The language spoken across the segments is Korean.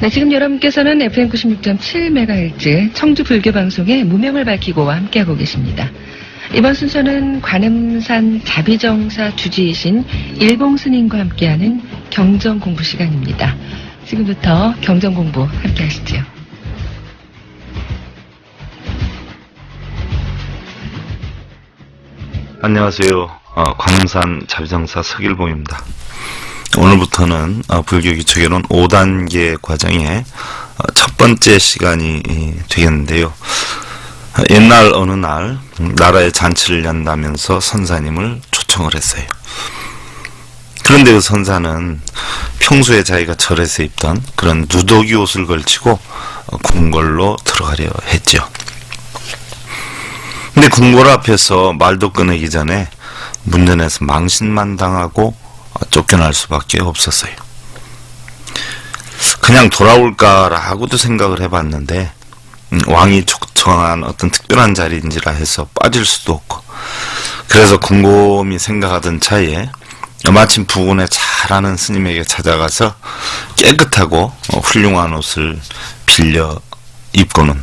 네, 지금 여러분께서는 FM 96.7MHz 청주 불교 방송의 무명을 밝히고와 함께하고 계십니다. 이번 순서는 관음산 자비정사 주지이신 일봉 스님과 함께하는 경전 공부 시간입니다. 지금부터 경전 공부 함께 하시죠. 안녕하세요. 관음산 자비정사 석일봉입니다. 오늘부터는 불교 기초개론 5단계 과정의 첫 번째 시간이 되겠는데요. 옛날 어느 날 나라에 잔치를 연다면서 선사님을 초청을 했어요. 그런데 그 선사는 평소에 자기가 절에서 입던 그런 누더기 옷을 걸치고 궁궐로 들어가려 했죠. 근데 궁궐 앞에서 말도 꺼내기 전에 문전에서 망신만 당하고 쫓겨날 수밖에 없었어요. 그냥 돌아올까라고도 생각을 해봤는데 왕이 초청한 어떤 특별한 자리인지라 해서 빠질 수도 없고, 그래서 곰곰이 생각하던 차에 마침 부군에 잘하는 스님에게 찾아가서 깨끗하고 훌륭한 옷을 빌려 입고는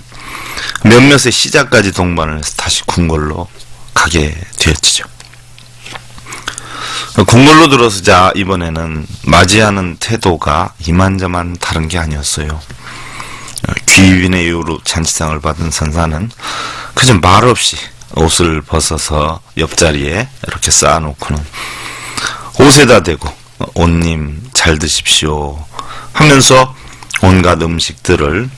몇몇의 시자까지 동반을 해서 다시 궁궐로 가게 되었지요. 궁궐로 들어서자 이번에는 맞이하는 태도가 이만저만 다른 게 아니었어요. 귀인의 이유로 잔치상을 받은 선사는 그저 말없이 옷을 벗어서 옆자리에 이렇게 쌓아놓고는 옷에다 대고 옷님 잘 드십시오 하면서 온갖 음식들을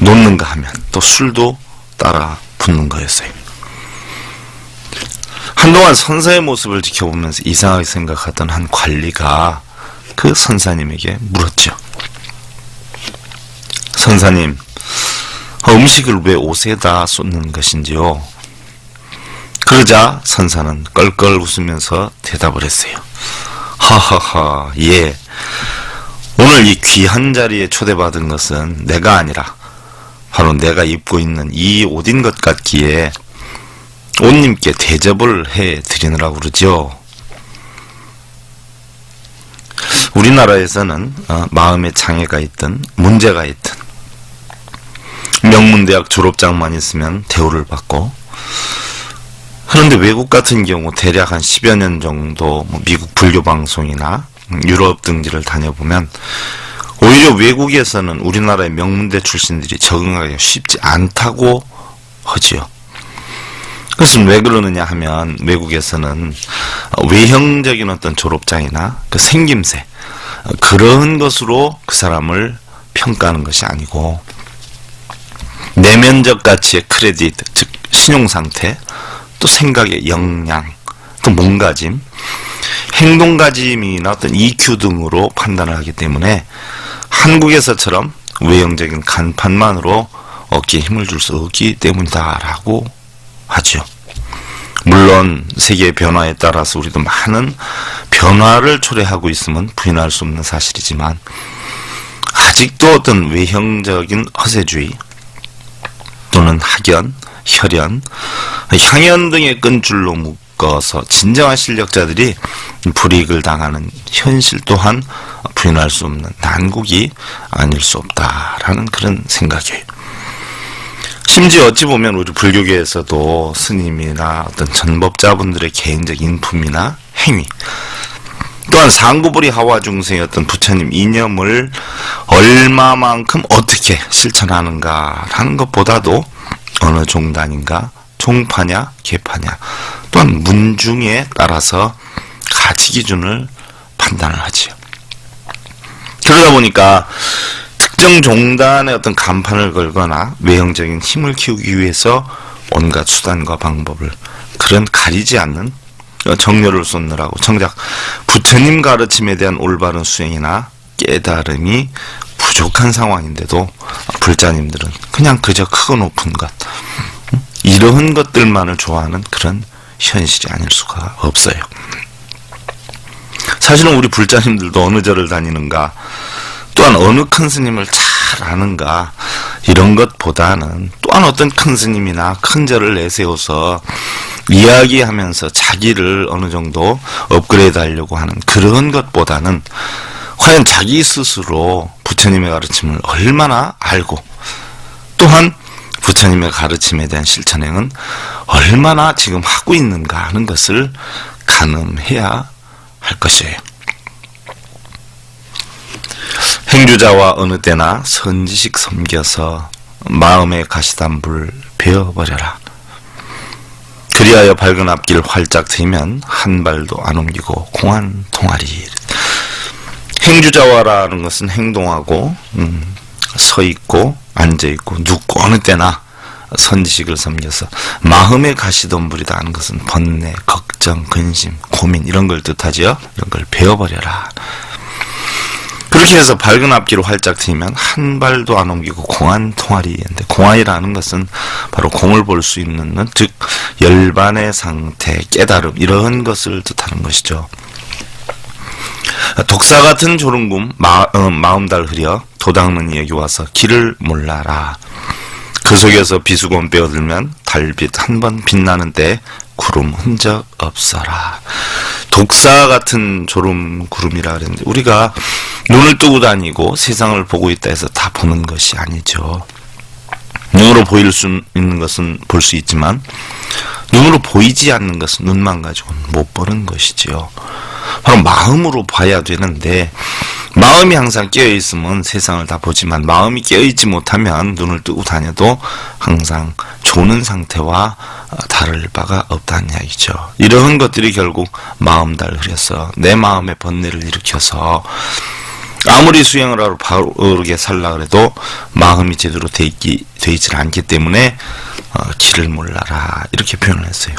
놓는가 하면 또 술도 따라 붓는 거였어요. 한동안 선사의 모습을 지켜보면서 이상하게 생각하던 한 관리가 그 선사님에게 물었죠. 선사님, 음식을 왜 옷에다 쏟는 것인지요? 그러자 선사는 껄껄 웃으면서 대답을 했어요. 하하하, 예. 오늘 이 귀한 자리에 초대받은 것은 내가 아니라 바로 내가 입고 있는 이 옷인 것 같기에 옷님께 대접을 해드리느라고 그러죠. 우리나라에서는 마음에 장애가 있든 문제가 있든 명문대학 졸업장만 있으면 대우를 받고, 그런데 외국 같은 경우 대략 한 10여 년 정도 미국 불교방송이나 유럽 등지를 다녀보면 오히려 외국에서는 우리나라의 명문대 출신들이 적응하기가 쉽지 않다고 하지요. 그것은 왜 그러느냐 하면 외국에서는 외형적인 어떤 졸업장이나 그 생김새 그런 것으로 그 사람을 평가하는 것이 아니고 내면적 가치의 크레딧, 즉 신용상태, 또 생각의 역량, 또 몸가짐, 행동가짐이나 어떤 EQ 등으로 판단을 하기 때문에 한국에서처럼 외형적인 간판만으로 어깨에 힘을 줄 수 없기 때문이다라고 하죠. 물론 세계의 변화에 따라서 우리도 많은 변화를 초래하고 있음은 부인할 수 없는 사실이지만 아직도 어떤 외형적인 허세주의 또는 학연, 혈연, 향연 등의 끈줄로 묶어서 진정한 실력자들이 불이익을 당하는 현실 또한 부인할 수 없는 난국이 아닐 수 없다라는 그런 생각이에요. 심지어 어찌 보면 우리 불교계에서도 스님이나 어떤 전법자분들의 개인적 인품이나 행위, 또한 상구불이 하와 중생의 어떤 부처님 이념을 얼마만큼 어떻게 실천하는가라는 것보다도 어느 종단인가, 종파냐, 계파냐, 또한 문중에 따라서 가치 기준을 판단을 하지요. 그러다 보니까 특정 종단의 어떤 간판을 걸거나 외형적인 힘을 키우기 위해서 온갖 수단과 방법을 그런 가리지 않는 정열을 쏟느라고 정작 부처님 가르침에 대한 올바른 수행이나 깨달음이 부족한 상황인데도 불자님들은 그냥 그저 크고 높은 것, 이러한 것들만을 좋아하는 그런 현실이 아닐 수가 없어요. 사실은 우리 불자님들도 어느 절을 다니는가, 또한 어느 큰 스님을 잘 아는가, 이런 것보다는 또한 어떤 큰 스님이나 큰 절을 내세워서 이야기하면서 자기를 어느 정도 업그레이드 하려고 하는 그런 것보다는 과연 자기 스스로 부처님의 가르침을 얼마나 알고 또한 부처님의 가르침에 대한 실천행은 얼마나 지금 하고 있는가 하는 것을 가늠해야 할 것이에요. 행주자와 어느 때나 선지식 섬겨서 마음의 가시덤불 베어버려라. 그리하여 밝은 앞길 활짝 트이면 한 발도 안 옮기고 공안 통하리. 행주자와라는 것은 행동하고 서 있고 앉아 있고 눕고 어느 때나 선지식을 섬겨서 마음의 가시덤불이다 하는 것은 번뇌, 걱정, 근심, 고민 이런 걸 뜻하지요. 이런 걸 베어버려라. 그렇게 해서 밝은 앞길을 활짝 트이면 한 발도 안 옮기고 공안 통하리인데, 공안이라는 것은 바로 공을 볼 수 있는, 즉 열반의 상태, 깨달음 이런 것을 뜻하는 것이죠. 독사 같은 졸음금 마음달 흐려 도닦는 이에게 와서 길을 몰라라. 그 속에서 비수건 빼어들면 달빛 한 번 빛나는 때 구름 흔적 없어라. 독사 같은 졸음 구름이라 그랬는데, 우리가 눈을 뜨고 다니고 세상을 보고 있다 해서 다 보는 것이 아니죠. 눈으로 보일 수 있는 것은 볼 수 있지만 눈으로 보이지 않는 것은 눈만 가지고는 못 보는 것이지요. 바로 마음으로 봐야 되는데, 마음이 항상 깨어있으면 세상을 다 보지만 마음이 깨어있지 못하면 눈을 뜨고 다녀도 항상 조는 상태와 다를 바가 없다는 이야기죠. 이러한 것들이 결국 마음달 흐려서 내 마음의 번뇌를 일으켜서 아무리 수행을 하러 바르게 살라 해도 마음이 제대로 돼 있질 않기 때문에 길을 몰라라 이렇게 표현을 했어요.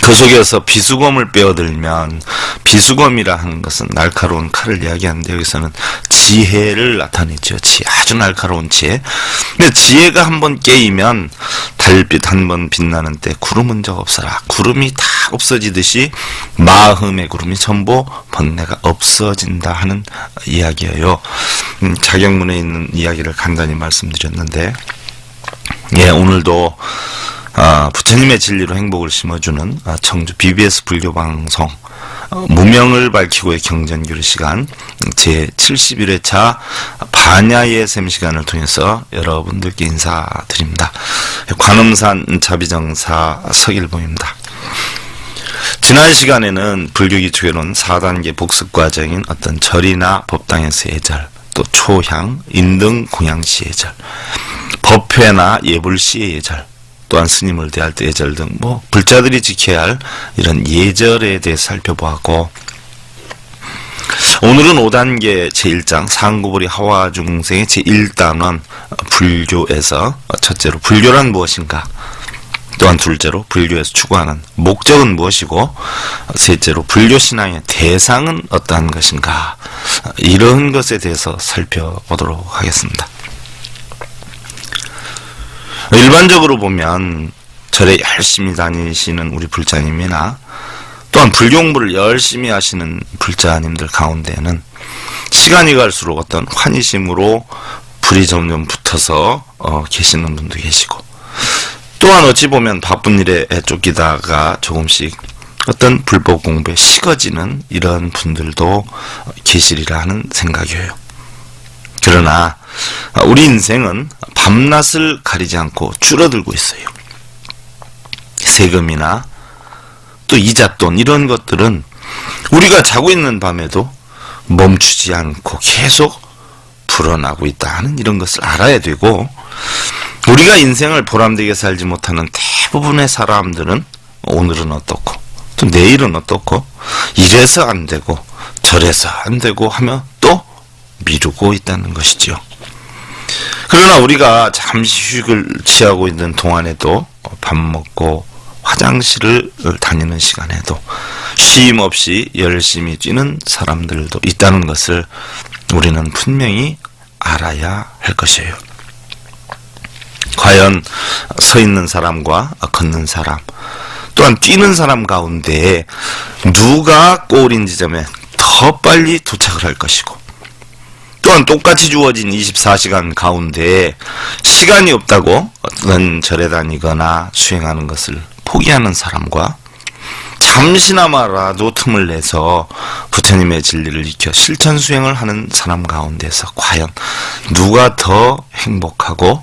그 속에서 비수검을 빼어들면, 비수검이라 하는 것은 날카로운 칼을 이야기하는데 여기서는 지혜를 나타내죠. 아주 날카로운 지혜. 근데 지혜가 한번 깨이면 달빛 한 번 빛나는 때 구름 흔적 없어라. 구름이 다 없어지듯이 마음의 구름이 전부 번뇌가 없어진다 하는 이야기예요. 자경문에 있는 이야기를 간단히 말씀드렸는데, 오늘도 부처님의 진리로 행복을 심어주는 청주 BBS 불교방송 무명을 밝히고의 경전규리 시간 제71회차 반야의 셈 시간을 통해서 여러분들께 인사드립니다. 관음산 자비정사 서길봉입니다. 지난 시간에는 불교기초개론 4단계 복습 과정인 어떤 절이나 법당에서의 예절, 또 초향, 인등, 공양시의 예절, 법회나 예불시의 예절, 또한 스님을 대할 때 예절 등 불자들이 지켜야 할 이런 예절에 대해 살펴보았고, 오늘은 5단계 제1장 상구보리 하와중생의 제1단원 불교에서 첫째로 불교란 무엇인가, 또한 둘째로 불교에서 추구하는 목적은 무엇이고, 셋째로 불교신앙의 대상은 어떠한 것인가, 이런 것에 대해서 살펴보도록 하겠습니다. 일반적으로 보면 절에 열심히 다니시는 우리 불자님이나 또한 불교 공부를 열심히 하시는 불자님들 가운데에는 시간이 갈수록 어떤 환희심으로 불이 점점 붙어서 계시는 분도 계시고, 또한 어찌 보면 바쁜 일에 쫓기다가 조금씩 어떤 불법 공부에 식어지는 이런 분들도 계시리라 하는 생각이에요. 그러나 우리 인생은 밤낮을 가리지 않고 줄어들고 있어요. 세금이나 또 이잣돈 이런 것들은 우리가 자고 있는 밤에도 멈추지 않고 계속 불어나고 있다는 이런 것을 알아야 되고, 우리가 인생을 보람되게 살지 못하는 대부분의 사람들은 오늘은 어떻고 또 내일은 어떻고 이래서 안 되고 저래서 안 되고 하며 또 미루고 있다는 것이죠. 그러나 우리가 잠시 휴식을 취하고 있는 동안에도 밥 먹고 화장실을 다니는 시간에도 쉼 없이 열심히 뛰는 사람들도 있다는 것을 우리는 분명히 알아야 할 것이에요. 과연 서 있는 사람과 걷는 사람, 또한 뛰는 사람 가운데 누가 꼬린 지점에 더 빨리 도착을 할 것이고, 또한 똑같이 주어진 24시간 가운데 시간이 없다고 어떤 절에 다니거나 수행하는 것을 포기하는 사람과 잠시나마라도 틈을 내서 부처님의 진리를 익혀 실천 수행을 하는 사람 가운데서 과연 누가 더 행복하고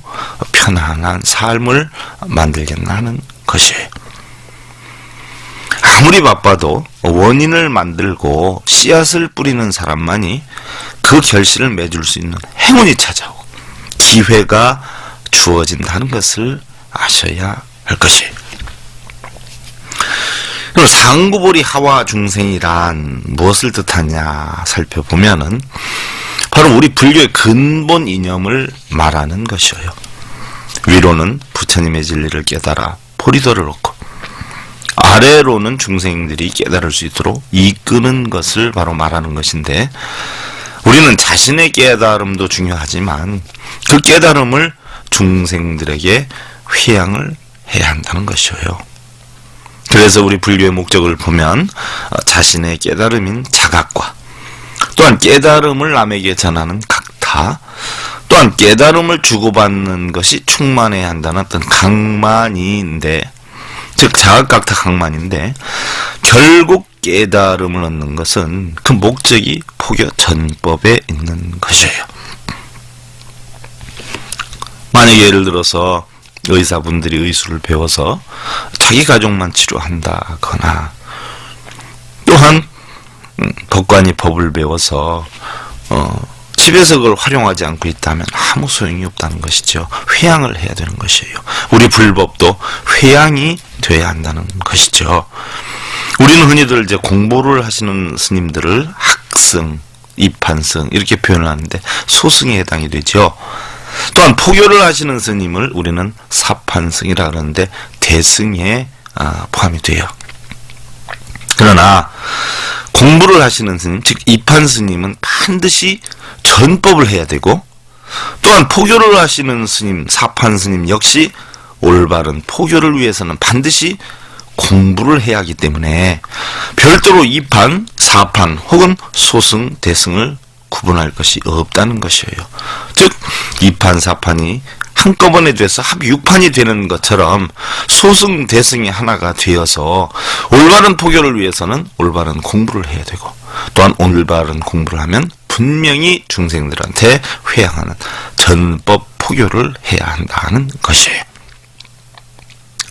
편안한 삶을 만들겠나 하는 것이에요. 아무리 바빠도 원인을 만들고 씨앗을 뿌리는 사람만이 그 결실을 맺을 수 있는 행운이 찾아오고 기회가 주어진다는 것을 아셔야 할 것이에요. 그럼 상구보리 하와 중생이란 무엇을 뜻하냐 살펴보면은 바로 우리 불교의 근본 이념을 말하는 것이에요. 위로는 부처님의 진리를 깨달아 보리도를 얻고 아래로는 중생들이 깨달을 수 있도록 이끄는 것을 바로 말하는 것인데, 우리는 자신의 깨달음도 중요하지만 그 깨달음을 중생들에게 회양을 해야 한다는 것이에요. 그래서 우리 불교의 목적을 보면 자신의 깨달음인 자각과 또한 깨달음을 남에게 전하는 각타, 또한 깨달음을 주고받는 것이 충만해야 한다는 어떤 강만인데, 즉 자각각타 강만인데, 결국 깨달음을 얻는 것은 그 목적이 포교 전법에 있는 것이에요. 만약에 예를 들어서 의사분들이 의술을 배워서 자기 가족만 치료한다거나, 또한 법관이 법을 배워서 집에서 그걸 활용하지 않고 있다면 아무 소용이 없다는 것이죠. 회양을 해야 되는 것이에요. 우리 불법도 회양이 돼야 한다는 것이죠. 우리는 흔히들 이제 공부를 하시는 스님들을 학승, 입한승 이렇게 표현하는데 소승에 해당이 되죠. 또한 포교를 하시는 스님을 우리는 사판승이라 그러는데 대승에 포함이 돼요. 그러나 공부를 하시는 스님, 즉 입한 스님은 반드시 전법을 해야 되고, 또한 포교를 하시는 스님, 사판 스님 역시 올바른 포교를 위해서는 반드시 공부를 해야 하기 때문에 별도로 입한, 사판 혹은 소승, 대승을 구분할 것이 없다는 것이에요. 즉 입판, 사판이 한꺼번에 돼서 합 6판이 되는 것처럼 소승, 대승이 하나가 되어서 올바른 포교를 위해서는 올바른 공부를 해야 되고, 또한 올바른 공부를 하면 분명히 중생들한테 회양하는 전법 포교를 해야 한다는 것이에요.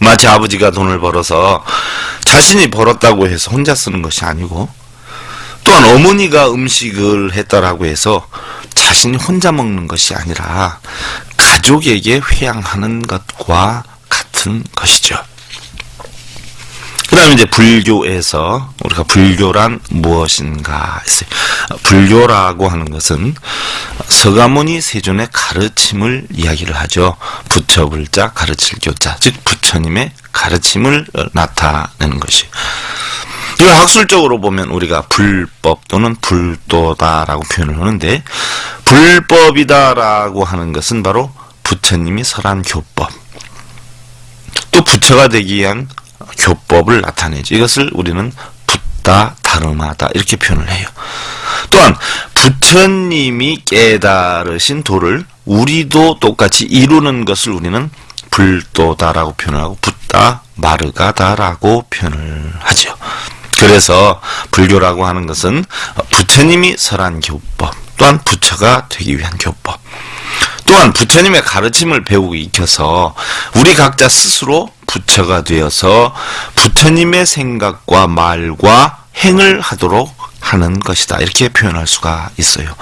마치 아버지가 돈을 벌어서 자신이 벌었다고 해서 혼자 쓰는 것이 아니고, 또한 어머니가 음식을 했다라고 해서 자신이 혼자 먹는 것이 아니라 가족에게 회양하는 것과 같은 것이죠. 그 다음에 이제 불교에서 우리가 불교란 무엇인가 했어요. 불교라고 하는 것은 서가모니 세존의 가르침을 이야기를 하죠. 부처불자 가르칠 교자, 즉 부처님의 가르침을 나타내는 것이에요. 이걸 학술적으로 보면 우리가 불법 또는 불도다라고 표현을 하는데, 불법이다라고 하는 것은 바로 부처님이 설한 교법, 또 부처가 되기 위한 교법을 나타내죠. 이것을 우리는 붓다, 다름하다 이렇게 표현을 해요. 또한 부처님이 깨달으신 도를 우리도 똑같이 이루는 것을 우리는 불도다라고 표현을 하고, 붓다, 마르가다라고 표현을 하죠. 그래서 불교라고 하는 것은 부처님이 설한 교법, 또한 부처가 되기 위한 교법, 또한 부처님의 가르침을 배우고 익혀서 우리 각자 스스로 부처가 되어서 부처님의 생각과 말과 행을 하도록 하는 것이다, 이렇게 표현할 수가 있어요.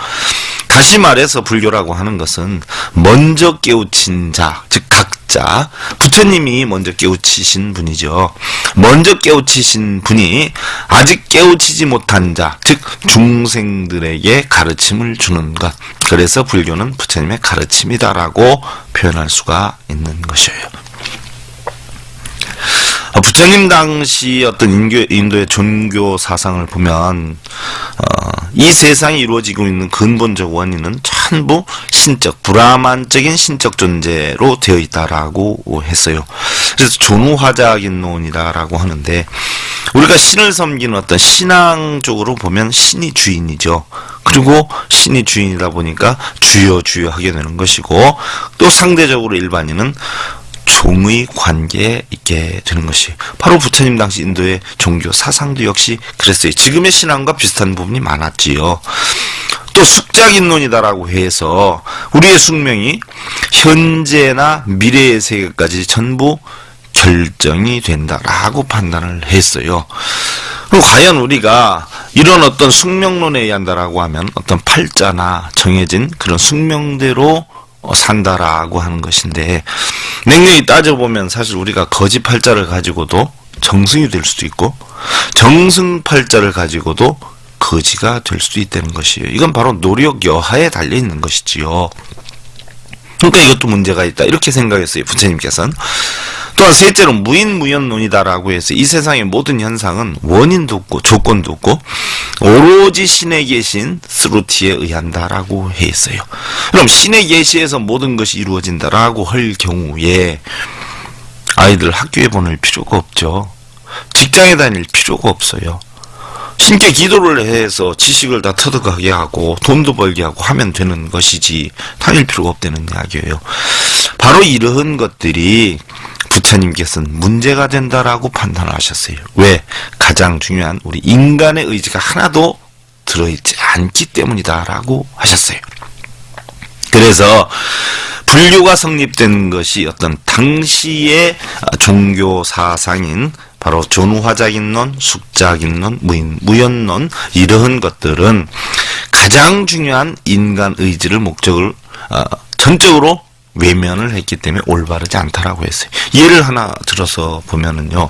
다시 말해서 불교라고 하는 것은 먼저 깨우친 자, 즉 각자, 부처님이 먼저 깨우치신 분이죠. 먼저 깨우치신 분이 아직 깨우치지 못한 자, 즉 중생들에게 가르침을 주는 것, 그래서 불교는 부처님의 가르침이다라고 표현할 수가 있는 것이에요. 부처님 당시 어떤 인도의 종교 사상을 보면 이 세상이 이루어지고 있는 근본적 원인은 전부 신적, 브라만적인 신적 존재로 되어 있다라고 했어요. 그래서 존우화자긴론이라고 하는데, 우리가 신을 섬기는 어떤 신앙 쪽으로 보면 신이 주인이죠. 그리고 신이 주인이다 보니까 주여 주여 하게 되는 것이고, 또 상대적으로 일반인은 종의 관계에 있게 되는 것이 바로 부처님 당시 인도의 종교 사상도 역시 그랬어요. 지금의 신앙과 비슷한 부분이 많았지요. 또 숙작인론이다라고 해서 우리의 숙명이 현재나 미래의 세계까지 전부 결정이 된다라고 판단을 했어요. 그럼 과연 우리가 이런 어떤 숙명론에 의한다라고 하면 어떤 팔자나 정해진 그런 숙명대로 산다라고 하는 것인데, 냉정히 따져보면 사실 우리가 거지 팔자를 가지고도 정승이 될 수도 있고 정승 팔자를 가지고도 거지가 될 수도 있다는 것이에요. 이건 바로 노력 여하에 달려있는 것이지요. 그러니까 이것도 문제가 있다 이렇게 생각했어요, 부처님께서는. 또한 셋째로 무인무연론이다라고 해서 이 세상의 모든 현상은 원인도 없고 조건도 없고 오로지 신에 계신 스루티에 의한다라고 했어요. 그럼 신의 계시에서 모든 것이 이루어진다라고 할 경우에 아이들 학교에 보낼 필요가 없죠. 직장에 다닐 필요가 없어요. 신께 기도를 해서 지식을 다 터득하게 하고 돈도 벌게 하고 하면 되는 것이지 다닐 필요가 없다는 이야기예요. 바로 이러한 것들이 부처님께서는 문제가 된다라고 판단하셨어요. 왜? 가장 중요한 우리 인간의 의지가 하나도 들어있지 않기 때문이다라고 하셨어요. 그래서 불교가 성립된 것이 어떤 당시의 종교 사상인 바로 존화작인론, 숙작인론, 무연론 이러한 것들은 가장 중요한 인간 의지를 목적을 전적으로 외면을 했기 때문에 올바르지 않다라고 했어요. 예를 하나 들어서 보면은요,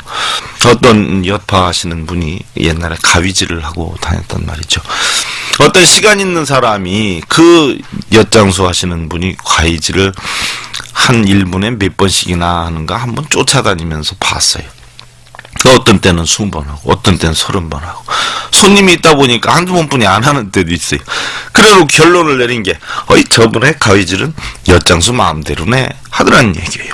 어떤 여파하시는 분이 옛날에 가위질을 하고 다녔단 말이죠. 어떤 시간 있는 사람이 그 엿장수 하시는 분이 가위질을 한 1분에 몇 번씩이나 하는가 한번 쫓아다니면서 봤어요. 어떤 때는 20번 하고 어떤 때는 30번 하고 손님이 있다 보니까 한두 번뿐이 안 하는 때도 있어요. 그래로 결론을 내린 게 저분의 가위질은 엿장수 마음대로네 하더라는 얘기예요.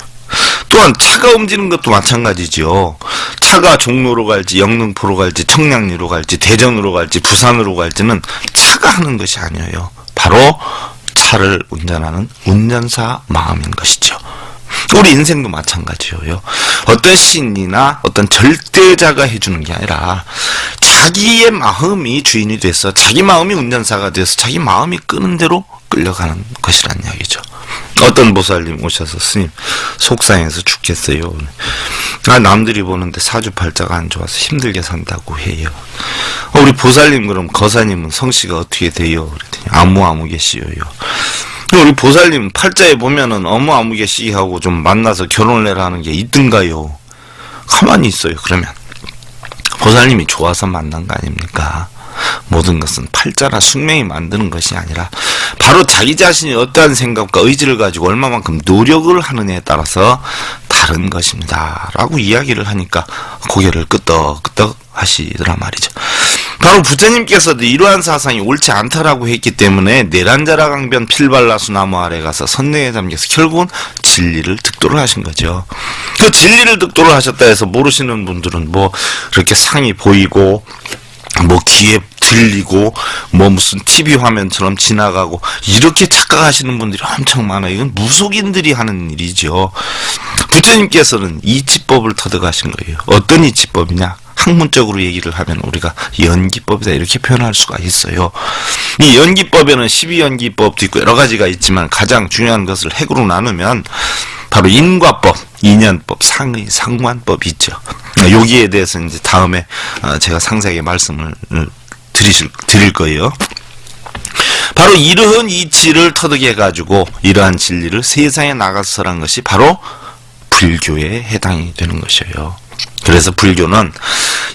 또한 차가 움직이는 것도 마찬가지죠. 차가 종로로 갈지 영등포로 갈지 청량리로 갈지 대전으로 갈지 부산으로 갈지는 차가 하는 것이 아니에요. 바로 차를 운전하는 운전사 마음인 것이죠. 우리 인생도 마찬가지예요. 어떤 신이나 어떤 절대자가 해주는 게 아니라 자기의 마음이 주인이 돼서 자기 마음이 운전사가 돼서 자기 마음이 끄는 대로 끌려가는 것이란 이야기죠. 어떤 보살님 오셔서 스님 속상해서 죽겠어요. 남들이 보는데 사주팔자가 안 좋아서 힘들게 산다고 해요. 우리 보살님 그럼 거사님은 성씨가 어떻게 돼요? 그랬더니 아무개씨예요. 우리 보살님 팔자에 보면은 아무개 씨하고 좀 만나서 결혼을 해라 하는 게 있든가요? 가만히 있어요. 그러면 보살님이 좋아서 만난 거 아닙니까? 모든 것은 팔자나 숙명이 만드는 것이 아니라 바로 자기 자신이 어떠한 생각과 의지를 가지고 얼마만큼 노력을 하느냐에 따라서 다른 것입니다 라고 이야기를 하니까 고개를 끄덕끄덕 하시더란 말이죠. 바로 부처님께서도 이러한 사상이 옳지 않다라고 했기 때문에 내란자라 강변 필발라수 나무 아래 가서 선내에 잠겨서 결국은 진리를 득도를 하신 거죠. 그 진리를 득도를 하셨다 해서 모르시는 분들은 뭐 이렇게 상이 보이고 뭐 귀에 들리고 뭐 무슨 TV 화면처럼 지나가고 이렇게 착각하시는 분들이 엄청 많아요. 이건 무속인들이 하는 일이죠. 부처님께서는 이치법을 터득하신 거예요. 어떤 이치법이냐? 학문적으로 얘기를 하면 우리가 연기법이다 이렇게 표현할 수가 있어요. 이 연기법에는 12연기법도 있고 여러 가지가 있지만 가장 중요한 것을 핵으로 나누면 바로 인과법, 인연법, 상의, 상관법이 있죠. 여기에 대해서 이제 다음에 제가 상세하게 말씀을 드릴 거예요. 바로 이러한 이치를 터득해가지고 이러한 진리를 세상에 나가서 설한 것이 바로 불교에 해당이 되는 것이에요. 그래서 불교는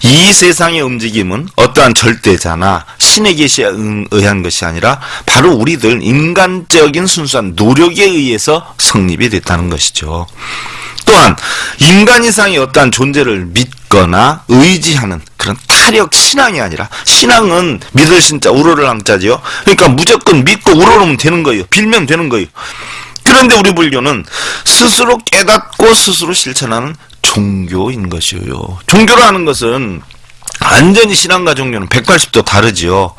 이 세상의 움직임은 어떠한 절대자나 신의 계시에 의한 것이 아니라 바로 우리들 인간적인 순수한 노력에 의해서 성립이 됐다는 것이죠. 또한 인간 이상의 어떠한 존재를 믿거나 의지하는 그런 타력 신앙이 아니라 신앙은 믿을 신자 우러를 항자지요. 그러니까 무조건 믿고 우러르면 되는 거예요. 빌면 되는 거예요. 그런데 우리 불교는 스스로 깨닫고 스스로 실천하는 종교인 것이에요. 종교라는 것은 완전히 신앙과 종교는 180도 다르지요.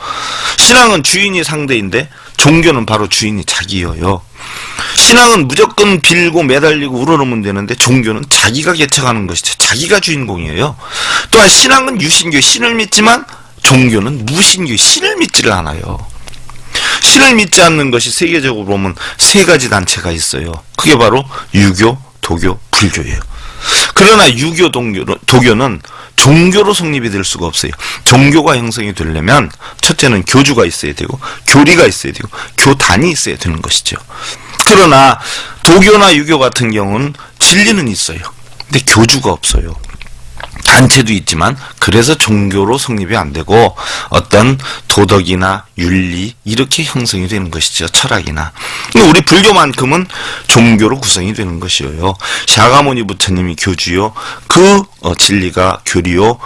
신앙은 주인이 상대인데 종교는 바로 주인이 자기예요. 신앙은 무조건 빌고 매달리고 우러러면 되는데 종교는 자기가 개척하는 것이죠. 자기가 주인공이에요. 또한 신앙은 유신교 신을 믿지만 종교는 무신교 신을 믿지를 않아요. 신을 믿지 않는 것이 세계적으로 보면 세 가지 단체가 있어요. 그게 바로 유교, 도교, 불교예요. 그러나 유교, 도교는 종교로 성립이 될 수가 없어요. 종교가 형성이 되려면 첫째는 교주가 있어야 되고 교리가 있어야 되고 교단이 있어야 되는 것이죠. 그러나 도교나 유교 같은 경우는 진리는 있어요. 근데 교주가 없어요. 단체도 있지만 그래서 종교로 성립이 안 되고 어떤 도덕이나 윤리 이렇게 형성이 되는 것이죠. 철학이나. 우리 불교만큼은 종교로 구성이 되는 것이에요. 샤가모니 부처님이 교주요. 그 진리가 교리요.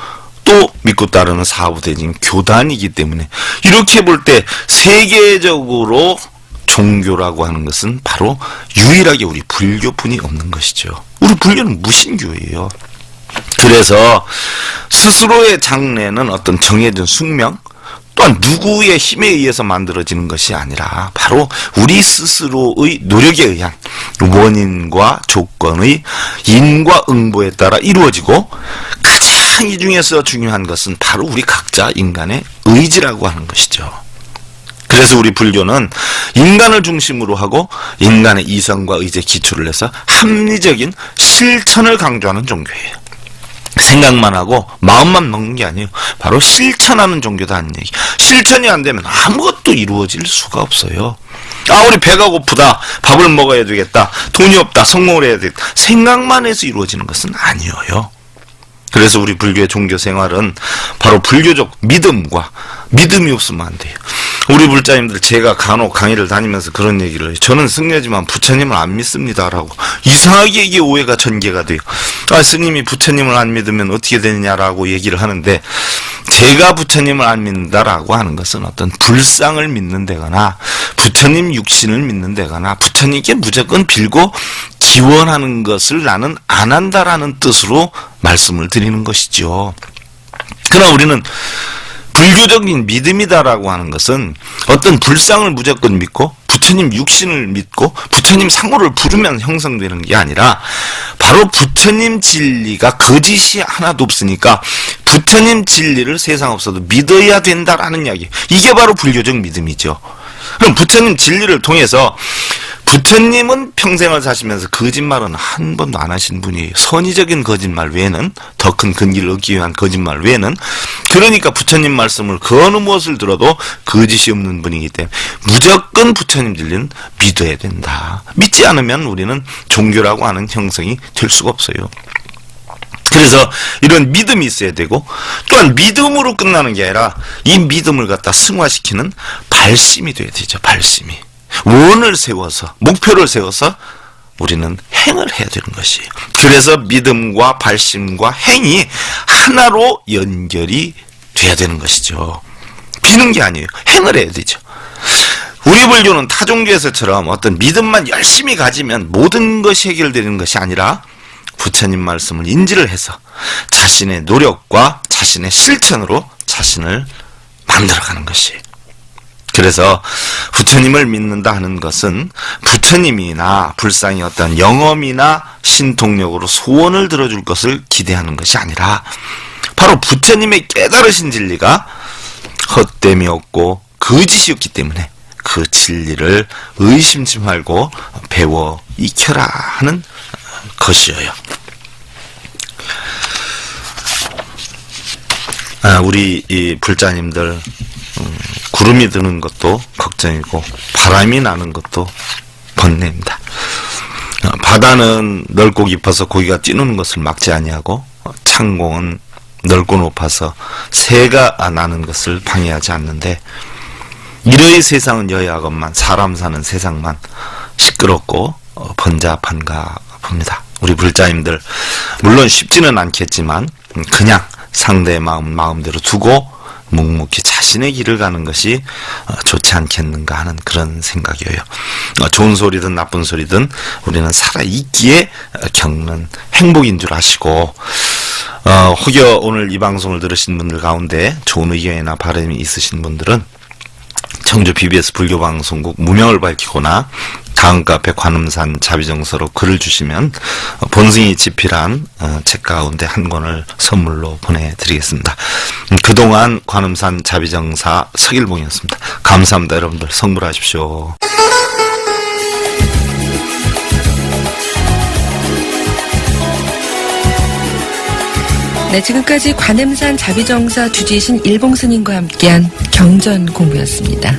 또 믿고 따르는 사부대진 교단이기 때문에 이렇게 볼 때 세계적으로 종교라고 하는 것은 바로 유일하게 우리 불교뿐이 없는 것이죠. 우리 불교는 무신교예요. 그래서 스스로의 장래는 어떤 정해진 숙명 또한 누구의 힘에 의해서 만들어지는 것이 아니라 바로 우리 스스로의 노력에 의한 원인과 조건의 인과 응보에 따라 이루어지고 가장 이 중에서 중요한 것은 바로 우리 각자 인간의 의지라고 하는 것이죠. 그래서 우리 불교는 인간을 중심으로 하고 인간의 이성과 의지에 기초를 해서 합리적인 실천을 강조하는 종교예요. 생각만 하고 마음만 먹는 게 아니에요. 바로 실천하는 종교다는 얘기. 실천이 안 되면 아무것도 이루어질 수가 없어요. 우리 배가 고프다. 밥을 먹어야 되겠다. 돈이 없다. 성공을 해야 되겠다. 생각만 해서 이루어지는 것은 아니에요. 그래서 우리 불교의 종교 생활은 바로 불교적 믿음이 없으면 안 돼요. 우리 불자님들 제가 간혹 강의를 다니면서 그런 얘기를 해요. 저는 승려지만 부처님을 안 믿습니다라고. 이상하게 이게 오해가 전개가 돼요. 스님이 부처님을 안 믿으면 어떻게 되느냐라고 얘기를 하는데 제가 부처님을 안 믿는다라고 하는 것은 어떤 불상을 믿는 데거나 부처님 육신을 믿는 데거나 부처님께 무조건 빌고 기원하는 것을 나는 안 한다라는 뜻으로 말씀을 드리는 것이죠. 그러나 우리는 불교적인 믿음이다라고 하는 것은 어떤 불상을 무조건 믿고 부처님 육신을 믿고 부처님 상호를 부르면 형성되는 게 아니라 바로 부처님 진리가 거짓이 하나도 없으니까 부처님 진리를 세상 없어도 믿어야 된다라는 이야기. 이게 바로 불교적 믿음이죠. 그럼 부처님 진리를 통해서 부처님은 평생을 사시면서 거짓말은 한 번도 안 하신 분이에요. 선의적인 거짓말 외에는, 더 큰 근기를 얻기 위한 거짓말 외에는. 그러니까 부처님 말씀을 그 어느 무엇을 들어도 거짓이 없는 분이기 때문에 무조건 부처님 진리는 믿어야 된다. 믿지 않으면 우리는 종교라고 하는 형성이 될 수가 없어요. 그래서 이런 믿음이 있어야 되고 또한 믿음으로 끝나는 게 아니라 이 믿음을 갖다 승화시키는 발심이 돼야 되죠. 발심이. 원을 세워서 목표를 세워서 우리는 행을 해야 되는 것이에요. 그래서 믿음과 발심과 행이 하나로 연결이 돼야 되는 것이죠. 비는 게 아니에요. 행을 해야 되죠. 우리 불교는 타 종교에서처럼 어떤 믿음만 열심히 가지면 모든 것이 해결되는 것이 아니라 부처님 말씀을 인지를 해서 자신의 노력과 자신의 실천으로 자신을 만들어가는 것이에요. 그래서 부처님을 믿는다 하는 것은 부처님이나 불상의 어떤 영험이나 신통력으로 소원을 들어줄 것을 기대하는 것이 아니라 바로 부처님의 깨달으신 진리가 헛됨이 없고 거짓이었기 때문에 그 진리를 의심치 말고 배워 익혀라 하는 것이에요. 우리 이 불자님들 구름이 드는 것도 걱정이고 바람이 나는 것도 번뇌입니다. 바다는 넓고 깊어서 고기가 뛰노는 것을 막지 아니하고 창공은 넓고 높아서 새가 나는 것을 방해하지 않는데 이러의 세상은 여야건만 사람 사는 세상만 시끄럽고 번잡한가 봅니다. 우리 불자님들 물론 쉽지는 않겠지만 그냥 상대의 마음대로 두고 묵묵히 자신의 길을 가는 것이 좋지 않겠는가 하는 그런 생각이에요. 좋은 소리든 나쁜 소리든 우리는 살아있기에 겪는 행복인 줄 아시고 혹여 오늘 이 방송을 들으신 분들 가운데 좋은 의견이나 바람이 있으신 분들은 청주 BBS 불교방송국 무명을 밝히거나 다음카페 관음산 자비정서로 글을 주시면 본승이 집필한 책 가운데 한 권을 선물로 보내드리겠습니다. 그동안 관음산 자비정사 서길봉이었습니다. 감사합니다. 여러분들 성불하십시오. 네, 지금까지 관음산 자비정사 주지이신 일봉스님과 함께한 경전 공부였습니다.